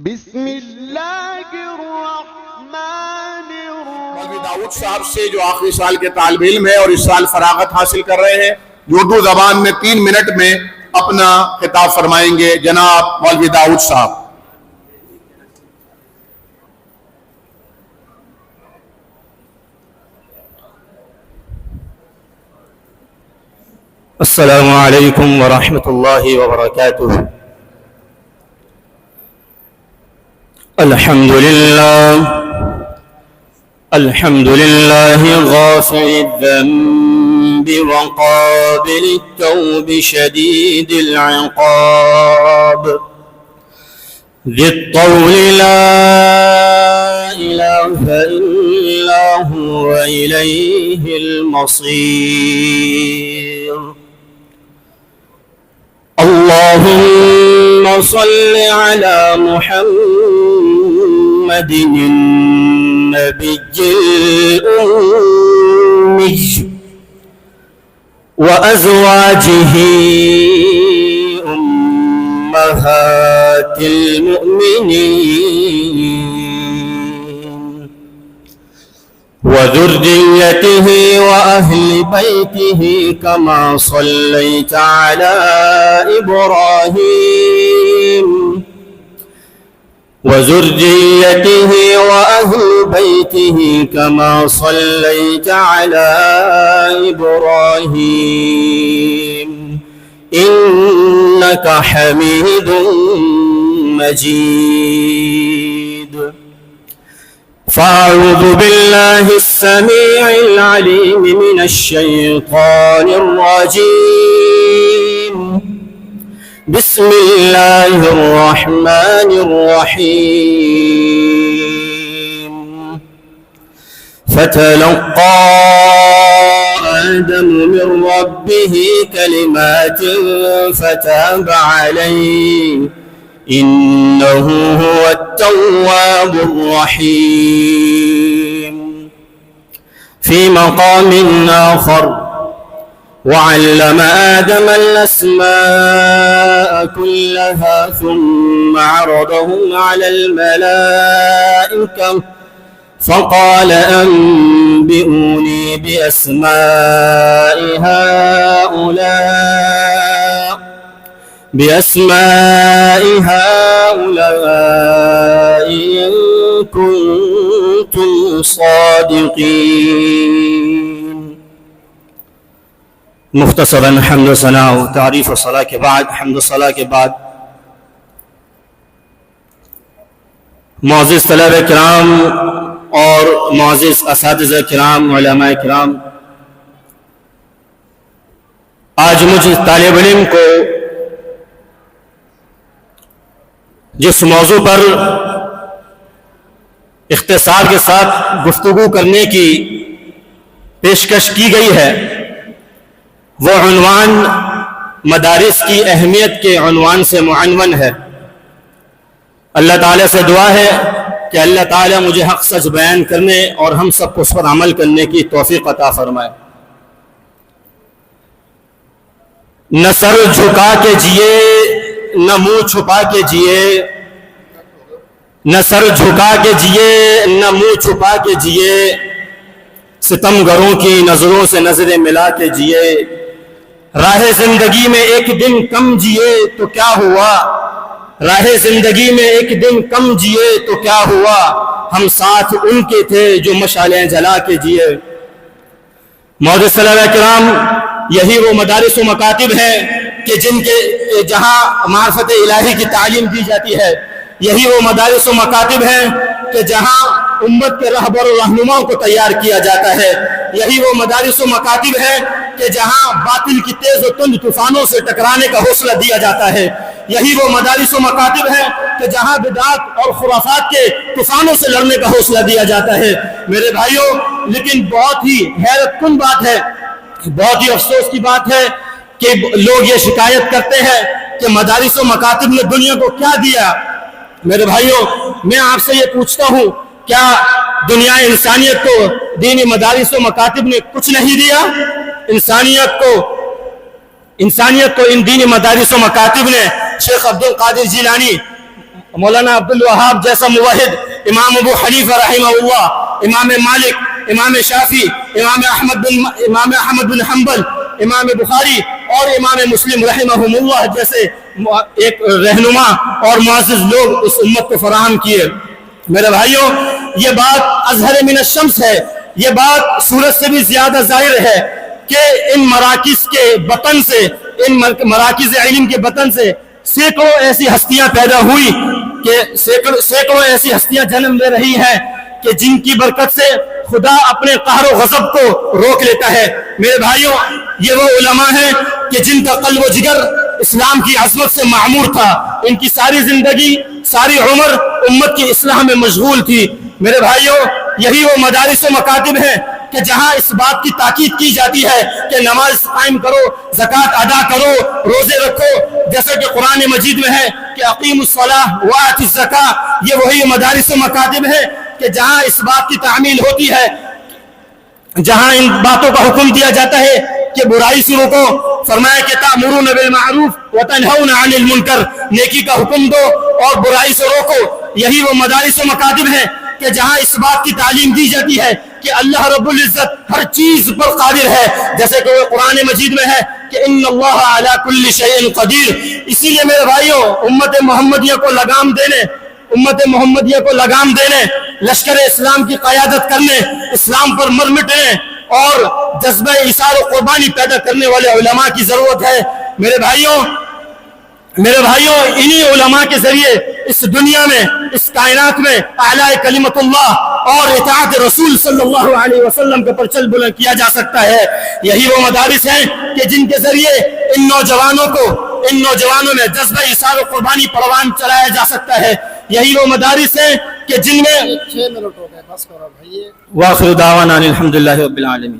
بسم اللہ الرحمن الرحیم۔ مولوی داؤد صاحب سے جو آخری سال کے طالب علم ہے اور اس سال فراغت حاصل کر رہے ہیں، جو اردو زبان میں 3 منٹ میں اپنا خطاب فرمائیں گے، جناب مولوی داؤد صاحب۔ السلام علیکم ورحمۃ اللہ وبرکاتہ۔ الحمد للہ غافر الذنب وقابل التوب شدید العقاب ذی الطول لا الہ الا هو الیہ المصیر۔ اللهم صل على محمد النبي الأمي وأزواجه أمهات المؤمنين وذريته وأهل بيته كما صليت على إبراهيم وذريته وأهل بيته كما صليت على إبراهيم إنك حميد مجيد۔ فأعوذ بالله السميع العليم من الشيطان الرجيم، بسم الله الرحمن الرحيم۔ فتلقى آدم من ربه كلمات فتاب عليه إنه هو التواب الرحيم۔ في مقام آخر وعلم آدم الأسماء كلها ثم عرضهم على الملائكة فقال أنبئوني بأسماء هؤلاء إن كنتم صادقين۔ مختصراً حمد و ثنا و تعریف و صلاح کے بعد، حمد و صلاح کے بعد، معزز طلبہ کرام اور معزز اساتذہ کرام، علماء کرام، آج مجھے طالب علم کو جس موضوع پر اختصار کے ساتھ گفتگو کرنے کی پیشکش کی گئی ہے، وہ عنوان مدارس کی اہمیت کے عنوان سے معنون ہے۔ اللہ تعالیٰ سے دعا ہے کہ اللہ تعالیٰ مجھے حق سچ بیان کرنے اور ہم سب کو اس پر عمل کرنے کی توفیق عطا فرمائے۔ نہ سر جھکا کے جیے نہ منہ چھپا کے جیے، نہ سر جھکا کے جیے نہ منہ چھپا کے جیے، ستمگروں کی نظروں سے نظریں ملا کے جیے۔ راہ زندگی میں ایک دن کم جیے تو کیا ہوا، راہ زندگی میں ایک دن کم جیے تو کیا ہوا، ہم ساتھ ان کے تھے جو مشعلیں جلا کے جیے۔ معزز طلبہ کرام، یہی وہ مدارس و مکاتب ہیں کہ جن کے جہاں معرفت الہی کی تعلیم دی جاتی ہے، یہی وہ مدارس و مکاتب ہیں کہ جہاں امت کے رہبر و رہنماؤں کو تیار کیا جاتا ہے، یہی وہ مدارس و مکاتب ہیں کہ جہاں باطل کی تیز و تند طوفانوں سے ٹکرانے کا حوصلہ دیا جاتا ہے، یہی وہ مدارس و مکاتب ہیں کہ جہاں بدعات اور خرافات کے طوفانوں سے لڑنے کا حوصلہ دیا جاتا ہے۔ میرے بھائیوں، لیکن بہت ہی حیرت کن بات ہے، بہت ہی افسوس کی بات ہے کہ لوگ یہ شکایت کرتے ہیں کہ مدارس و مکاتب نے دنیا کو کیا دیا۔ میرے بھائیوں، میں آپ سے یہ پوچھتا ہوں، کیا دنیا انسانیت کو دینی مدارس و مکاتب نے کچھ نہیں دیا؟ انسانیت کو ان دینی مدارس و مکاتب نے شیخ عبد القادر جیلانی مولانا عبد الوہاب جیسا موحد، امام ابو حنیفہ رحمہ اللہ، امام مالک، امام شافعی، امام احمد بن حنبل، امام بخاری اور امام مسلم رحمہم اللہ جیسے ایک رہنما اور معزز لوگ اس امت کو فراہم کیے۔ میرے بھائیوں، یہ بات اظہر من الشمس ہے، یہ بات سورج سے بھی زیادہ ظاہر ہے کہ ان مراکز کے بطن سے، ان مراکز علم کے بطن سے سینکڑوں ایسی ہستیاں پیدا ہوئی کہ سینکڑوں ایسی ہستیاں جنم لے رہی ہیں کہ جن کی برکت سے خدا اپنے قہر و غضب کو روک لیتا ہے۔ میرے بھائیوں، یہ وہ علماء ہیں کہ جن کا قلب و جگر اسلام کی عظمت سے معمور تھا، ان کی ساری زندگی، ساری عمر امت کی اصلاح میں مشغول تھی۔ میرے بھائیوں، یہی وہ مدارس و مکاتب ہیں کہ جہاں اس بات کی تاکید کی جاتی ہے کہ نماز قائم کرو، زکوٰۃ ادا کرو، روزے رکھو، جیسا کہ قرآن مجید میں ہے کہ اقیموا الصلاۃ وآتوا الزکاۃ۔ یہ وہی مدارس و مکاتب ہیں کہ جہاں اس بات کی تعمیل ہوتی ہے، جہاں ان باتوں کا حکم دیا جاتا ہے کہ برائی سے روکو، فرمایا کہ تأمرون بالمعروف وتنہون عن المنکر، نیکی کا حکم دو اور برائی سے روکو۔ یہی وہ مدارس و مکاتب ہیں کہ جہاں اس بات کی تعلیم دی جاتی ہے کہ اللہ رب العزت ہر چیز پر قادر ہے، جیسے کہ وہ قرآن مجید میں ہے کہ ان اللہ علی کل شیء قدیر۔ اسی لیے میرے بھائیوں، امت محمدیہ کو لگام دینے، لشکر اسلام کی قیادت کرنے، اسلام پر مر مٹنے اور جذبہ ایثار و قربانی پیدا کرنے والے علماء کی ضرورت ہے۔ میرے بھائیوں، انہی علماء کے ذریعے اس دنیا میں، اس کائنات میں اعلیٰ کلمت اللہ اور اطاعت رسول صلی اللہ علیہ وسلم کا پرچم بلند کیا جا سکتا ہے۔ یہی وہ مدارس ہیں کہ جن کے ذریعے ان نوجوانوں میں جذبہ ایثار و قربانی پروان چلایا جا سکتا ہے۔ یہی وہ مدارس ہیں کہ جن میں 6 منٹ ہو گئے، بس کرو بھائی۔ وآخر دعوانا الحمدللہ رب العالمین۔